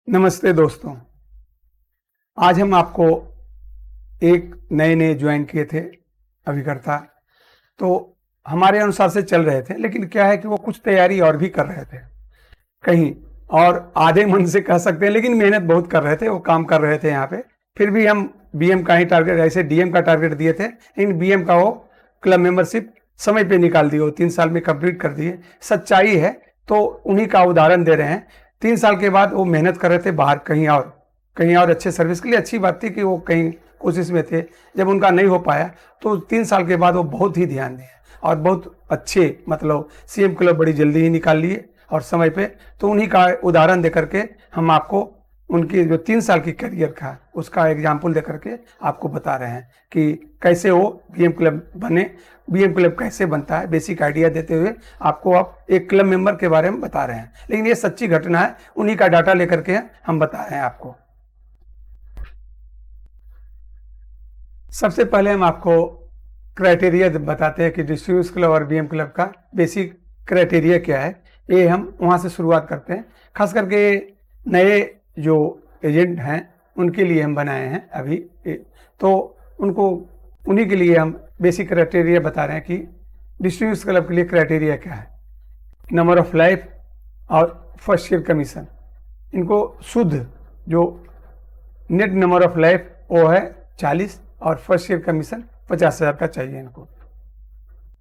नमस्ते दोस्तों। आज हम आपको एक नए ज्वाइन किए थे अभिकर्ता, तो हमारे अनुसार से चल रहे थे, लेकिन क्या है कि वो कुछ तैयारी और भी कर रहे थे कहीं, और आधे मन से कह सकते हैं, लेकिन मेहनत बहुत कर रहे थे, वो काम कर रहे थे यहाँ पे। फिर भी हम बीएम का ही टारगेट, ऐसे डीएम का टारगेट दिए थे, लेकिन बीएम का वो क्लब मेंबरशिप समय पे निकाल दी, वो 3 साल में कंप्लीट कर दिए। सच्चाई है, तो उन्हीं का उदाहरण दे रहे हैं। 3 साल के बाद वो मेहनत कर रहे थे बाहर, कहीं और अच्छे सर्विस के लिए। अच्छी बात थी कि वो कहीं कोशिश में थे। जब उनका नहीं हो पाया तो 3 साल के बाद वो बहुत ही ध्यान दिए और बहुत अच्छे, मतलब सीएम क्लब बड़ी जल्दी ही निकाल लिए और समय पे। तो उन्हीं का उदाहरण दे करके हम आपको उनकी जो 3 साल की करियर का उसका एग्जाम्पल दे करके आपको बता रहे हैं कि कैसे वो बीएम क्लब बने, बीएम क्लब कैसे बनता है, बेसिक आइडिया देते हुए आपको आप एक क्लब मेंबर के बारे में बता रहे हैं। लेकिन ये सच्ची घटना है, उन्हीं का डाटा लेकर के हम बता रहे हैं आपको। सबसे पहले हम आपको क्राइटेरिया बताते हैं कि डिस्ट्रीब्यूशन क्लब और बीएम क्लब का बेसिक क्राइटेरिया क्या है। ये हम वहाँ से शुरुआत करते हैं। खास करके नए जो एजेंट हैं उनके लिए हम बनाए हैं अभी, तो उनको उन्हीं के लिए हम बेसिक क्राइटेरिया बता रहे हैं कि डिस्ट्रीब्यूशन क्लब के लिए क्राइटेरिया क्या है। नंबर ऑफ लाइफ और फर्स्ट ईयर कमीशन, इनको शुद्ध जो नेट नंबर ऑफ लाइफ वो है 40 और फर्स्ट ईयर कमीशन 50,000 का चाहिए इनको।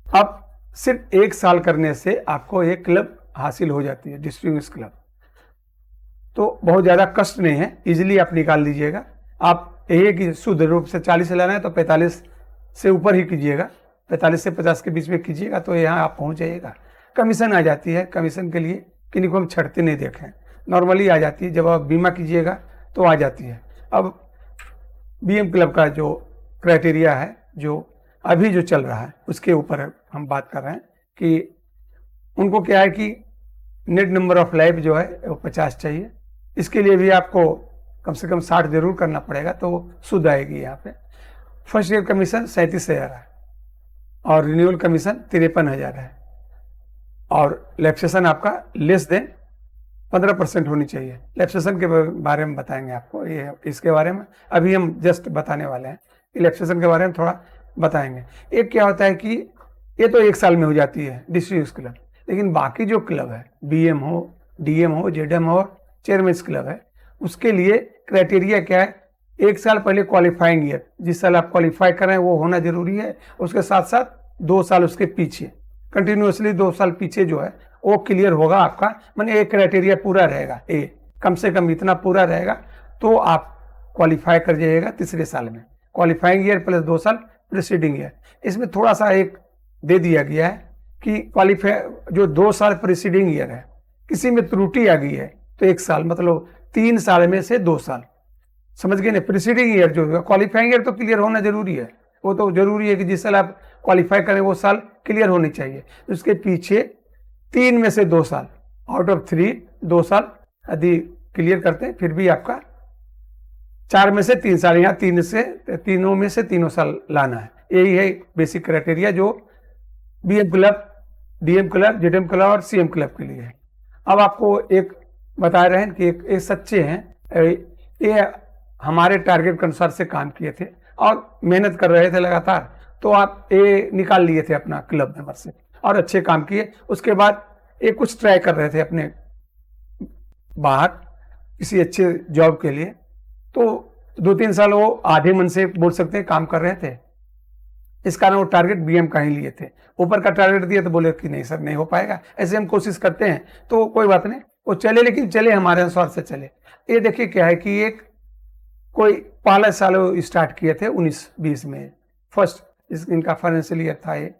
अब सिर्फ 1 साल करने से आपको एक क्लब हासिल हो जाती है, डिस्ट्रीब्यूशन क्लब। तो बहुत ज़्यादा कष्ट नहीं है, इजीली आप निकाल लीजिएगा। आप यही है कि शुद्ध रूप से 40 से लाना है तो 45 से ऊपर ही कीजिएगा, 45 से 50 के बीच में कीजिएगा तो यहाँ आप पहुँच जाइएगा। कमीशन आ जाती है, कमीशन के लिए किन्हीं को हम छटते नहीं देखें, नॉर्मली आ जाती है। जब आप बीमा कीजिएगा तो आ जाती है। अब बीएम क्लब का जो क्राइटेरिया है, जो अभी जो चल रहा है, उसके ऊपर हम बात कर रहे हैं कि उनको क्या है कि नेट नंबर ऑफ लाइफ जो है वो 50 चाहिए। इसके लिए भी आपको कम से कम 60 जरूर करना पड़ेगा, तो शुद्ध आएगी यहाँ पे। फर्स्ट ईयर कमीशन 37,000 है और रिन्यूअल कमीशन 53,000 है, और लैप्सेशन आपका लेस देन 15% होनी चाहिए। लैप्सेशन के बारे में बताएंगे आपको, ये इसके बारे में अभी हम जस्ट बताने वाले हैं। लैप्सेशन के बारे में थोड़ा बताएंगे। एक क्या होता है कि ये तो 1 साल में हो जाती है डिस्ट्रीब्यूशन क्लब, लेकिन बाकी जो क्लब है, बीएम हो, डीएम हो, जेडएम हो, चेयरमैन क्लब है, उसके लिए क्राइटेरिया क्या है? 1 साल पहले क्वालिफाइंग ईयर, जिस साल आप क्वालिफाई करें वो होना जरूरी है। उसके साथ साथ 2 साल उसके पीछे, कंटिन्यूसली 2 साल पीछे जो है वो क्लियर होगा आपका। माने एक क्राइटेरिया पूरा रहेगा, कम से कम इतना पूरा रहेगा तो आप क्वालिफाई कर जाइएगा तीसरे साल में। क्वालिफाइंग ईयर प्लस 2 साल प्रीसीडिंग ईयर। इसमें थोड़ा सा एक दे दिया गया है कि क्वालिफाई जो 2 साल प्रीसीडिंग ईयर है, किसी में त्रुटि आ गई है तो 1 साल, मतलब 3 साल में से 2 साल, समझ गए ना। प्रीसीडिंग ईयर जो है, क्वालिफाइंग ईयर तो क्लियर होना जरूरी है, वो तो जरूरी है कि जिस साल आप क्वालिफाई करें वो साल क्लियर होनी चाहिए। उसके पीछे 3 में से 2 साल, आउट ऑफ 3 2 साल यदि क्लियर करते हैं, फिर भी आपका 4 में से 3 साल, यहाँ तीनों में से तीनों साल लाना है। यही है बेसिक क्राइटेरिया जो BM club, DM club, ZM club और सीएम क्लब के लिए है। अब आपको एक बता रहे हैं कि एक सच्चे हैं, ये हमारे टारगेट के अनुसार से काम किए थे और मेहनत कर रहे थे लगातार, तो आप ये निकाल लिए थे अपना क्लब मेंबर से और अच्छे काम किए। उसके बाद ये कुछ ट्राई कर रहे थे अपने बाहर किसी अच्छे जॉब के लिए, तो 2-3 साल वो आधे मन से बोल सकते हैं काम कर रहे थे। इस कारण वो टारगेट बीएम का ही लिए थे। ऊपर का टारगेट दिया तो बोले कि नहीं सर, नहीं हो पाएगा। ऐसे हम कोशिश करते हैं तो कोई बात नहीं, वो चले, लेकिन चले हमारे अनुसार से चले। ये देखिए क्या है कि एक कोई पहला साल स्टार्ट किए थे 19-20 में, फर्स्ट इनका फाइनेंशियल ईयर था। ये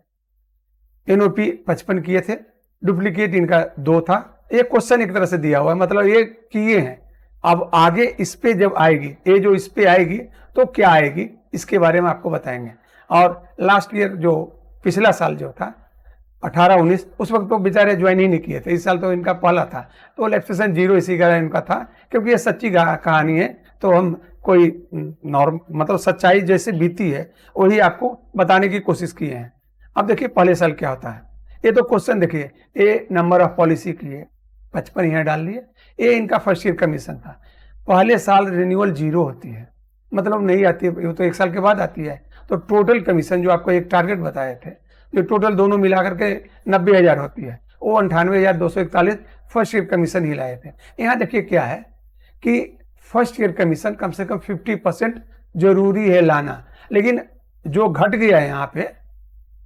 एनओपी 55 किए थे, डुप्लीकेट इनका 2 था। एक क्वेश्चन एक तरह से दिया हुआ है, मतलब ये किए हैं। अब आगे इस पे जब आएगी, ये जो इस पे आएगी तो क्या आएगी, इसके बारे में आपको बताएंगे। और लास्ट ईयर जो पिछला साल जो था 18-19, उस वक्त तो बेचारे ज्वाइन ही नहीं किए थे। इस साल तो इनका पहला था, तो लैप्सेशन 0 इसी का इनका था। क्योंकि ये सच्ची कहानी है, तो हम कोई नॉर्म, मतलब सच्चाई जैसे बीती है वही आपको बताने की कोशिश किए हैं। अब देखिए पहले साल क्या होता है। ये तो क्वेश्चन देखिए, ये नंबर ऑफ पॉलिसी की है 55 यहाँ डाल लिए। ये इनका फर्स्ट ईयर कमीशन था। पहले साल रिन्यूअल 0 होती है, मतलब नहीं आती है, वो तो 1 साल के बाद आती है। तो टोटल कमीशन जो आपको एक टारगेट बताए थे, जो टोटल दोनों मिलाकर के 90,000 होती है, वो 98,241 फर्स्ट ईयर कमीशन ही लाए थे। यहाँ देखिए क्या है कि फर्स्ट ईयर कमीशन कम से कम 50% जरूरी है लाना, लेकिन जो घट गया है यहाँ पे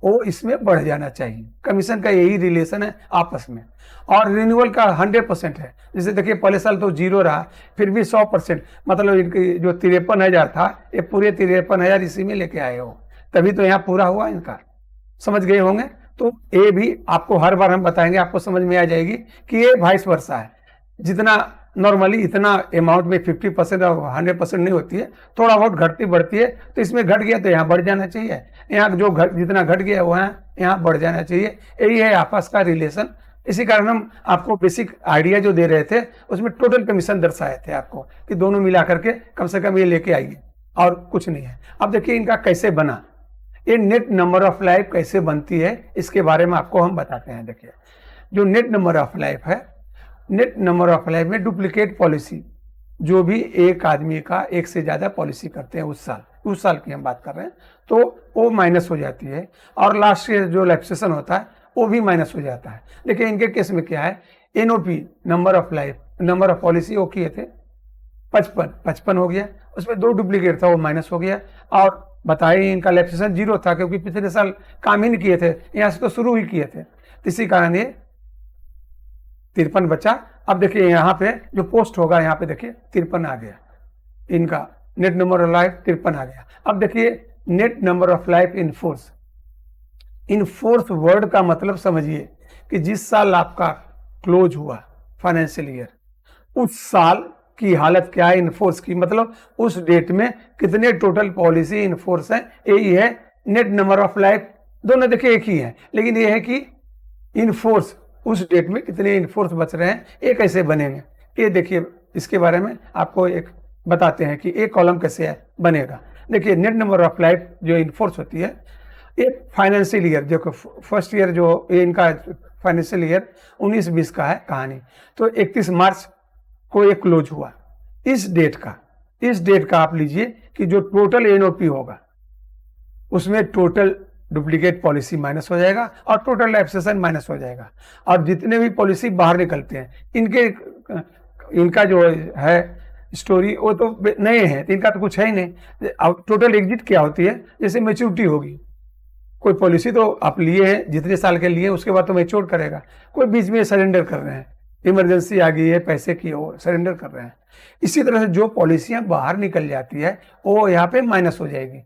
वो इसमें बढ़ जाना चाहिए। कमीशन का यही रिलेशन है आपस में। और रिन्यूअल का 100% है। जैसे देखिए पहले साल तो 0 रहा, फिर भी 100%, मतलब इनकी जो 53,000 था, ये पूरे 53,000 इसी में लेके आए हो, तभी तो यहाँ पूरा हुआ इनका। समझ गए होंगे। तो ये भी आपको हर बार हम बताएंगे, आपको समझ में आ जाएगी कि ये वाइस वर्सा है। जितना नॉर्मली इतना अमाउंट में 50% और 100% नहीं होती है, थोड़ा बहुत घटती बढ़ती है, तो इसमें घट गया तो यहाँ बढ़ जाना चाहिए, यहाँ जो जितना घट गया वो यहाँ बढ़ जाना चाहिए। यही है आपस का रिलेशन। इसी कारण हम आपको बेसिक आइडिया जो दे रहे थे उसमें टोटल कमीशन दर्शाए थे आपको कि दोनों मिला करके कम से कम ये लेके आइए, और कुछ नहीं है। अब देखिए इनका कैसे बना, ये नेट नंबर ऑफ लाइफ कैसे बनती है इसके बारे में आपको हम बताते हैं। देखिए जो नेट नंबर ऑफ लाइफ है, नेट नंबर ऑफ लाइफ में डुप्लीकेट पॉलिसी, जो भी एक आदमी का एक से ज्यादा पॉलिसी करते हैं उस साल की हम बात कर रहे हैं, तो वो माइनस हो जाती है। और लास्ट ईयर जो लैप्सेशन होता है वो भी माइनस हो जाता है। देखिए इनके केस में क्या है, NOP number of life, number of policy वो किए थे 55 हो गया, उसमें 2 डुप्लीकेट था वो माइनस हो गया। और बताइए इनका लैप्सेशन 0 था, क्योंकि पिछले साल काम ही नहीं किए थे, यहाँ से तो शुरू ही किए थे, इसी कारण ये 53 बचा। अब देखिए यहाँ पे जो पोस्ट होगा, यहाँ पे देखिए 53 आ गया, इनका नेट नंबर ऑफ लाइफ 53 आ गया। अब देखिए net number of life in force, in force word का मतलब समझिए कि जिस साल आपका क्लोज हुआ फाइनेंशियल ईयर, उस साल की हालत क्या है इन फोर्स की, मतलब उस डेट में कितने टोटल पॉलिसी इन फोर्स है, यही है नेट नंबर ऑफ लाइफ। दोनों देखिए एक ही है, लेकिन ये है कि इन फोर्स उस डेट में कितने इन फोर्स बच रहे हैं, ये कैसे बनेंगे, ये देखिए इसके बारे में आपको एक बताते हैं कि एक कॉलम कैसे बनेगा। देखिए नेट नंबर ऑफ लाइफ जो इन फोर्स होती है, ये फाइनेंशियल ईयर जो फर्स्ट ईयर जो ये इनका फाइनेंशियल ईयर 19-20 का है कहानी, तो 31 मार्च को एक क्लोज हुआ। इस डेट का आप लीजिए कि जो टोटल एनओपी होगा उसमें टोटल डुप्लीकेट पॉलिसी माइनस हो जाएगा और टोटल लैप्सेशन माइनस हो जाएगा। और जितने भी पॉलिसी बाहर निकलते हैं, इनका जो है स्टोरी वो तो नए हैं, तो इनका तो कुछ है ही नहीं। अब टोटल एग्जिट क्या होती है, जैसे मैच्योरिटी होगी, कोई पॉलिसी तो आप लिए हैं जितने साल के लिए, उसके बाद तो मैच्योर करेगा, कोई बीच में सरेंडर कर रहे हैं, इमरजेंसी आ गई है पैसे की, वो सरेंडर कर रहे हैं। इसी तरह से जो पॉलिसियां बाहर निकल जाती है वो यहाँ पे माइनस हो जाएगी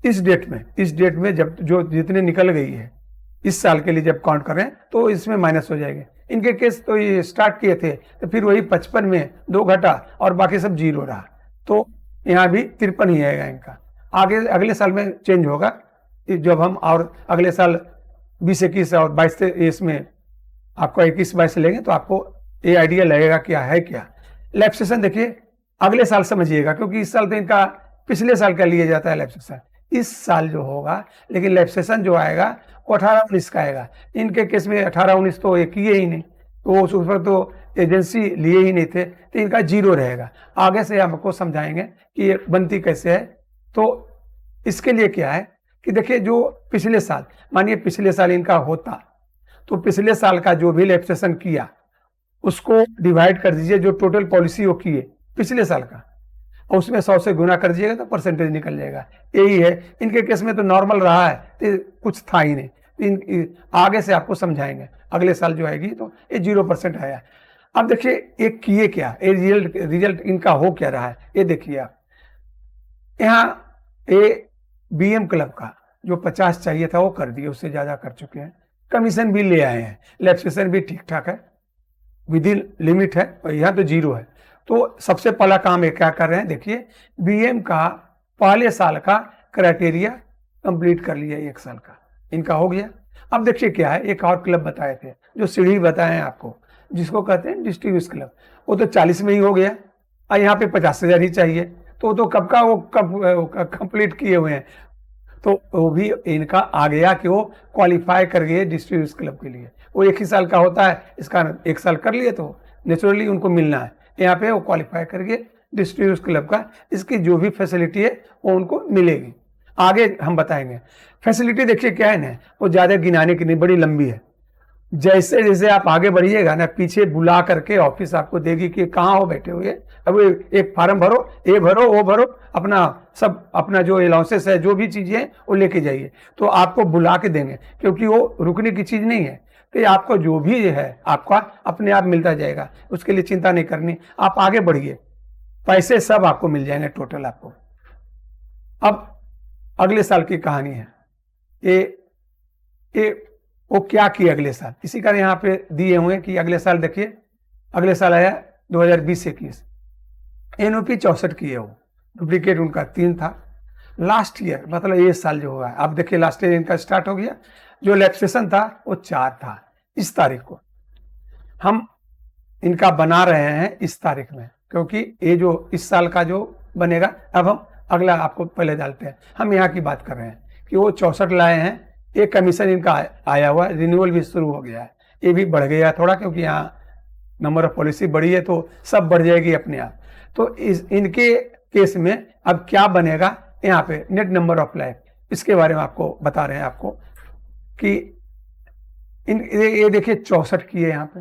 इस डेट में जब जो जितने निकल गई है इस साल के लिए जब काउंट कर रहे हैं तो इसमें माइनस हो जाएंगे। इनके केस तो ये स्टार्ट किए थे तो फिर वही 55 में 2 घटा और बाकी सब 0 रहा, तो यहाँ भी 53 ही आएगा इनका। आगे अगले साल में चेंज होगा जब हम और अगले साल 20-21 और 22 इसमें आपको 21-22 लेंगे तो आपको ये आइडिया लगेगा क्या है क्या। लैप्सेशन देखिए अगले साल समझिएगा, क्योंकि इस साल तो इनका पिछले साल का लिया जाता है लैप्सेशन, इस साल जो होगा, लेकिन लैप्सेशन जो आएगा वो 18-19 का आएगा। इनके केस में 18-19 तो ये किए ही नहीं, तो उस पर तो एजेंसी लिए ही नहीं थे, तो इनका 0 रहेगा। आगे से आपको समझाएंगे कि ये बनती कैसे है। तो इसके लिए क्या है कि देखिए जो पिछले साल, मानिए पिछले साल इनका होता, तो पिछले साल का जो भी लैप्सेशन किया उसको डिवाइड कर दीजिए जो टोटल पॉलिसी वो किए पिछले साल का, और उसमें 100 से गुना कर दीजिएगा तो परसेंटेज निकल जाएगा। यही है, इनके केस में तो नॉर्मल रहा है तो कुछ था ही नहीं। आगे से आपको समझाएंगे, अगले साल जो आएगी तो ये 0% आया। अब देखिए ये किए क्या, ये रिजल्ट इनका हो क्या रहा है, ये देखिए आप। यहाँ ये बीएम क्लब का जो 50 चाहिए था वो कर दिए, उससे ज्यादा कर चुके हैं, कमीशन भी ले आए हैं, लैप्सेशन भी ठीक ठाक है, विद इन लिमिट है, और यहाँ तो 0 है। तो सबसे पहला काम ये क्या कर रहे हैं, देखिए बीएम का पहले साल का क्राइटेरिया कंप्लीट कर लिया, 1 साल का इनका हो गया। अब देखिए क्या है, एक और क्लब बताए थे जो सीढ़ी बताए हैं आपको, जिसको कहते हैं डिस्ट्रीब्यूट क्लब, वो तो 40 में ही हो गया, और यहाँ पे 50,000 ही चाहिए, तो कब का वो कंप्लीट किए हुए हैं, तो वो भी इनका आ गया कि वो क्वालिफाई कर गए डिस्ट्रीब्यूट क्लब के लिए। वो 1 ही साल का होता है, इस कारण 1 साल कर लिए तो नेचुरली उनको मिलना है, यहाँ पे वो क्वालिफाई करके डिस्ट्रीब्यूटर्स क्लब का इसकी जो भी फैसिलिटी है वो उनको मिलेगी। आगे हम बताएंगे। फैसिलिटी देखिए क्या है ना, वो ज़्यादा गिनाने की नहीं, बड़ी लंबी है। जैसे जैसे आप आगे बढ़िएगा ना, पीछे बुला करके ऑफिस आपको देगी कि कहाँ हो बैठे हुए, अब एक फार्म भरो, ये भरो, वो भरो, अपना सब अपना जो अलाउंसेस है, जो भी चीज़ें हैं वो लेके जाइए। तो आपको बुला के देंगे, क्योंकि वो रुकने की चीज़ नहीं है। तो आपको जो भी है आपका अपने आप मिलता जाएगा, उसके लिए चिंता नहीं करनी। आप आगे बढ़िए, पैसे सब आपको मिल जाएंगे टोटल आपको। अब अगले साल की कहानी है। ये वो क्या किया अगले साल, इसी कारण यहाँ पे दिए हुए कि अगले साल देखिए, अगले साल आया 2020-21 एनओपी 64 किए, वो डुप्लीकेट उनका 3 था। लास्ट ईयर मतलब ये साल जो हुआ है, अब देखिए लास्ट ईयर इनका स्टार्ट हो गया, जो लैप्सेशन था वो 4 था। इस तारीख को हम इनका बना रहे हैं, इस तारीख में, क्योंकि ये जो इस साल का जो बनेगा, अब हम अगला आपको पहले डालते हैं। हम यहाँ की बात कर रहे हैं कि वो 64 लाए हैं। एक कमीशन इनका आया हुआ है, रिन्यूअल भी शुरू हो गया है, ये भी बढ़ गया थोड़ा, क्योंकि यहाँ नंबर ऑफ पॉलिसी बढ़ी है तो सब बढ़ जाएगी अपने आप। तो इनके केस में अब क्या बनेगा, यहाँ पे नेट नंबर ऑफ लाइफ, इसके बारे में आपको बता रहे हैं आपको कि ये देखिए 64 की है यहाँ पे।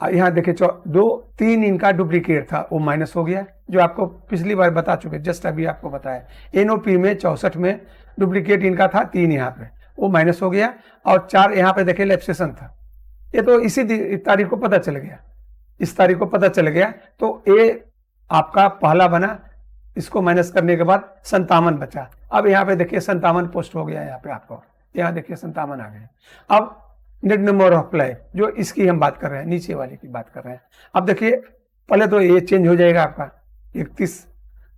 यहाँ देखिए 3 इनका डुप्लीकेट था, वो माइनस हो गया, जो आपको पिछली बार बता चुके, जस्ट अभी आपको बताया। एनओपी में 64 में डुप्लीकेट इनका था 3, यहाँ पे वो माइनस हो गया, और 4 यहाँ पे देखिए लैप्सेशन था। ये तो इसी तारीख को पता चल गया, इस तारीख को पता चल गया, तो ये आपका पहला बना। इसको माइनस करने के बाद 57 बचा। अब यहाँ पे देखिए 57 पोस्ट हो गया, यहाँ पे आपको, यहाँ देखिए 57 आ गए। अब नेट नंबर ऑफ लाइफ, जो इसकी हम बात कर रहे हैं, नीचे वाले की बात कर रहे हैं। अब देखिए पहले तो ये चेंज हो जाएगा आपका, 31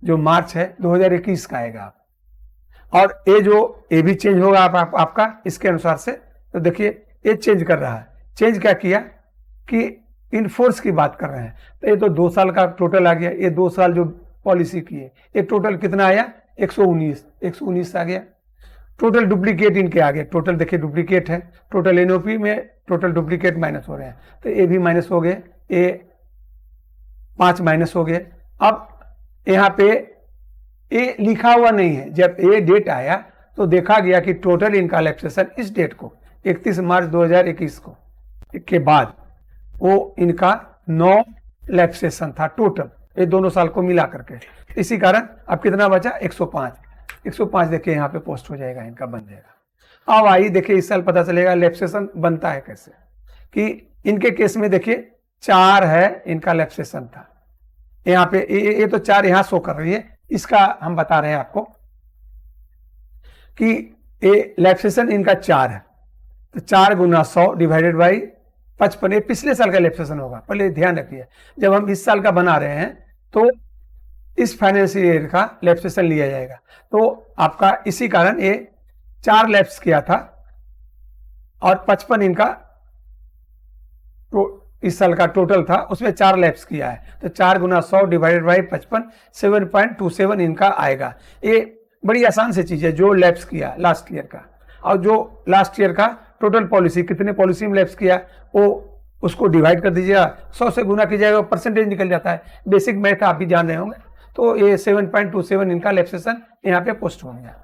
जो मार्च है 2021 का आएगा आप, और ये भी चेंज होगा आपका इसके अनुसार से। तो देखिए ये चेंज कर रहा है। चेंज क्या किया कि इनफोर्स की बात कर रहे हैं, तो ये तो 2 साल का टोटल आ गया। ये 2 साल जो पॉलिसी की है, ये टोटल कितना आया, 119 आ गया। टोटल डुप्लीकेट इनके आ गए, टोटल देखिए डुप्लीकेट है, टोटल एनओपी में टोटल डुप्लीकेट माइनस हो रहे हैं, तो ये भी माइनस हो गए, ये 5 माइनस हो गए। अब यहाँ पे ये लिखा हुआ नहीं है, जब ये डेट आया तो देखा गया कि टोटल इनका लैप्सेशन इस डेट को 31 मार्च 2021 को के बाद वो इनका 9 लैप्सेशन था टोटल, ये दोनों साल को मिला करके। इसी कारण अब कितना बचा, 105 देखिए यहाँ पे पोस्ट हो जाएगा, इनका बन जाएगा। अब आइए देखिए इस साल पता चलेगा लैप्सेशन बनता है कैसे, कि इनके केस में देखिए 4 है इनका लैप्सेशन था, यहाँ पे ये तो 4 यहाँ शो कर रही है। इसका हम बता रहे हैं आपको कि ये लैप्सेशन इनका 4 है, तो 4 गुना 100 डिवाइडेड बाई 55, ये पिछले साल का लैप्सेशन होगा। पहले ध्यान रखिए, जब हम इस साल का बना रहे हैं तो इस फाइनेंशियल ईयर का लैप्सेशन लिया जाएगा। तो आपका इसी कारण ये 4 लैप्स किया था, और 55 इनका तो इस साल का टोटल था, उसमें 4 लैप्स किया है, तो 4 गुना 100 डिवाइडेड बाई 55, 7.27 इनका आएगा। ये बड़ी आसान सी चीज़ है, जो लैप्स किया लास्ट ईयर का, और जो लास्ट ईयर का टोटल पॉलिसी कितने पॉलिसी में लैप्स किया, वो उसको डिवाइड कर दीजिएगा, 100 से गुना कीजिएगा, परसेंटेज निकल जाता है। बेसिक मैथ आप भी जान रहे होंगे। तो ये 7.27 इनका लैप्सेशन यहाँ पे पोस्ट हो गया।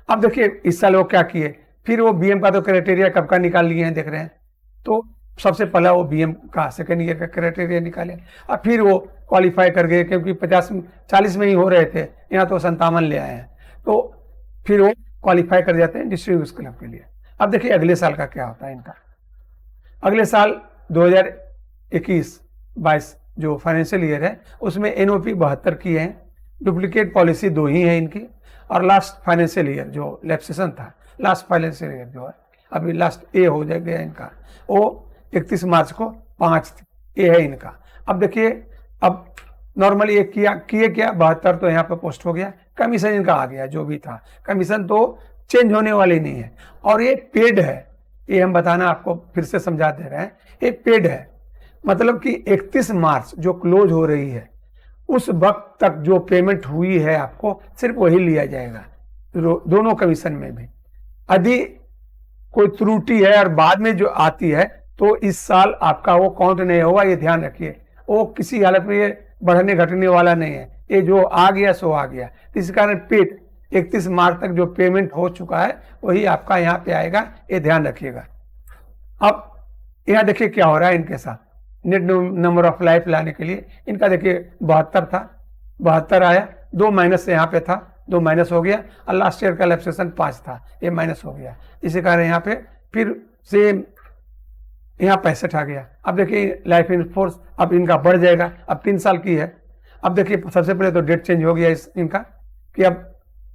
अब देखिए इस साल वो क्या किए, फिर वो बीएम का तो क्राइटेरिया कब का निकाल लिए हैं देख रहे हैं। तो सबसे पहला वो बीएम का सेकेंड ईयर का क्राइटेरिया निकाले, और फिर वो क्वालिफाई कर गए, क्योंकि 40 में ही हो रहे थे, यहाँ तो 57 ले आए हैं, तो फिर वो क्वालिफाई कर जाते हैं डिस्ट्रीब्यूटर्स क्लब के लिए। अब देखिए अगले साल का क्या होता है इनका। अगले साल 2021-22 जो फाइनेंशियल ईयर है, उसमें एनओपी 72 की है, डुप्लीकेट पॉलिसी 2 ही है इनकी, और लास्ट फाइनेंशियल ईयर जो लैप्सेशन था, लास्ट फाइनेंशियल ईयर जो है अभी लास्ट ए हो गया इनका, वो 31 मार्च को 5 ए है इनका। अब देखिए, अब नॉर्मली ये किए क्या 72 तो यहाँ पे पोस्ट हो गया, कमीशन इनका आ गया जो भी था, कमीशन तो चेंज होने वाली नहीं है, और ये पेड है, ये हम बताना आपको फिर से समझा दे रहे हैं, ये पेड है। मतलब कि 31 मार्च जो क्लोज हो रही है, उस वक्त तक जो पेमेंट हुई है आपको सिर्फ वही लिया जाएगा, दोनों कमीशन में भी। यदि कोई त्रुटि है और बाद में जो आती है, तो इस साल आपका वो काउंट नहीं होगा, ये ध्यान रखिए। वो किसी हालत में ये बढ़ने घटने वाला नहीं है, ये जो आ गया सो आ गया। इस कारण पेड 31 मार्च तक जो पेमेंट हो चुका है वही आपका यहाँ पे आएगा, ये ध्यान रखिएगा। अब यहाँ देखिए क्या हो रहा है इनके साथ, नेट नंबर ऑफ लाइफ लाने के लिए इनका देखिए 72 था, 72 आया, 2 माइनस यहाँ पे था, 2 माइनस हो गया, और लास्ट ईयर का लैप्सेशन 5 था, ये माइनस हो गया। इसी कारण यहाँ पे फिर से यहाँ 65 आ गया। अब देखिए लाइफ इन फोर्स अब इनका बढ़ जाएगा, अब 3 साल की है। अब देखिए सबसे पहले तो डेट चेंज हो गया इनका कि अब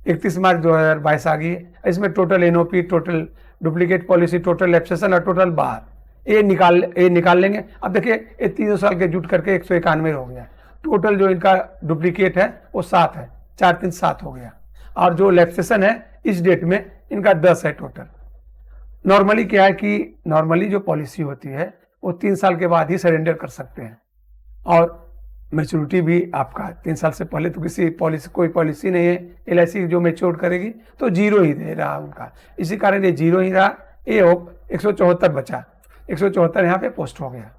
31 मार्च 2022 आ गई है। इसमें total NOP, total duplicate policy, total लैप्सेशन और टोटल बाहर ये निकाल लेंगे। अब देखिए ये 3 साल के जुट करके 191 हो गया। टोटल जो इनका डुप्लीकेट है वो 7 है, 4 3 7 हो गया, और जो लैप्सेशन है इस डेट में इनका 10 है टोटल। नॉर्मली क्या है कि नॉर्मली जो पॉलिसी होती है वो 3 साल के बाद ही सरेंडर कर सकते हैं, और मैच्योरिटी भी आपका 3 साल से पहले तो कोई पॉलिसी नहीं है। LIC जो मैच्योर करेगी तो 0 ही दे रहा उनका, इसी कारण ये 0 ही रहा। ये हो 174 बचा, 174 यहाँ पे पोस्ट हो गया।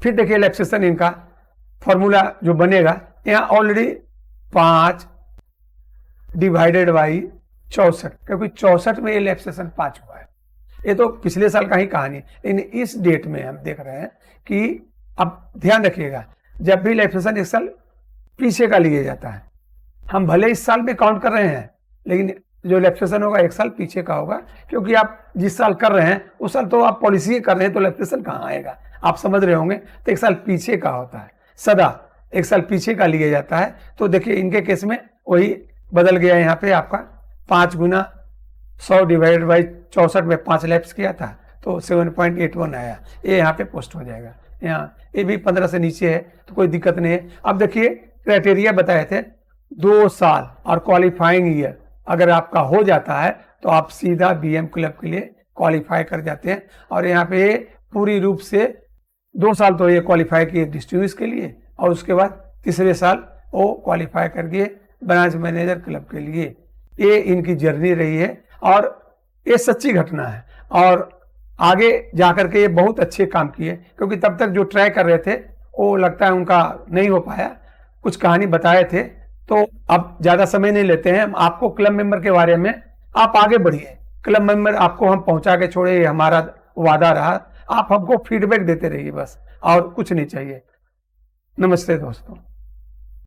फिर देखिए लैप्सेशन इनका फॉर्मूला जो बनेगा, यहाँ ऑलरेडी 5 डिवाइडेड बाई 64, क्योंकि 64 में ये लैप्सेशन 5 हुआ है। ये तो पिछले साल का ही कहानी, लेकिन इस डेट में हम देख रहे हैं कि अब ध्यान रखिएगा, जब भी लैप्सेशन 1 साल पीछे का लिया जाता है, हम भले इस साल में काउंट कर रहे हैं, लेकिन जो लैप्सेशन होगा 1 साल पीछे का होगा, क्योंकि आप जिस साल कर रहे हैं उस साल तो आप पॉलिसी कर रहे हैं, तो लैप्सेशन कहाँ आएगा, आप समझ रहे होंगे। तो 1 साल पीछे का होता है, सदा 1 साल पीछे का लिया जाता है। तो देखिए इनके केस में वही बदल गया, यहाँ पे आपका 5 गुना 100 डिवाइडेड बाई 64 में 5 लैप्स किया था तो 7.81 आया, ये यहाँ पे पोस्ट हो जाएगा। यहाँ ये भी 15 से नीचे है तो कोई दिक्कत नहीं है। अब देखिए क्राइटेरिया बताए थे, 2 साल और क्वालिफाइंग ईयर अगर आपका हो जाता है तो आप सीधा BM क्लब के लिए क्वालिफाई कर जाते हैं। और यहाँ पे पूरी रूप से 2 साल तो ये क्वालिफाई किए डिस्ट्रीब्यूट के लिए, और उसके बाद तीसरे साल वो क्वालिफाई करके ब्रांच मैनेजर क्लब के लिए। ये इनकी जर्नी रही है और ये सच्ची घटना है, और आगे जाकर के ये बहुत अच्छे काम किए, क्योंकि तब तक जो ट्राई कर रहे थे वो लगता है उनका नहीं हो पाया। कुछ कहानी बताए थे, तो अब ज़्यादा समय नहीं लेते हैं। आपको क्लब मेंबर के बारे में आप आगे बढ़िए, क्लब मेंबर आपको हम पहुंचा के छोड़े, हमारा वादा रहा। आप हमको फीडबैक देते रहिए बस, और कुछ नहीं चाहिए। नमस्ते दोस्तों।